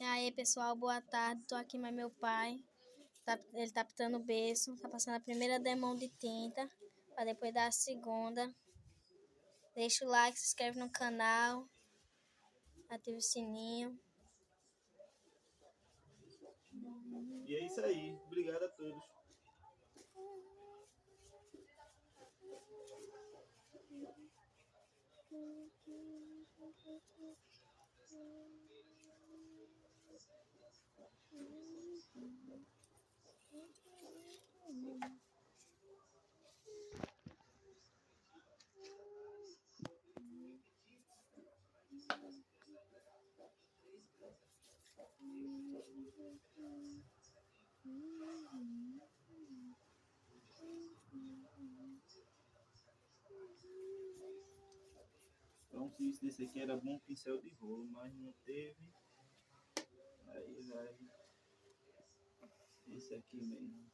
E aí, pessoal, boa tarde. Tô aqui mais meu pai. Ele tá pintando o berço. Tá passando a primeira demão de tinta, para depois dar a segunda. Deixa o like, se inscreve no canal, ativa o sininho. E é isso aí. Obrigado a todos. Então, se isso desse aqui era bom pincel de rolo, mas não teve. Aí vai esse aqui mesmo.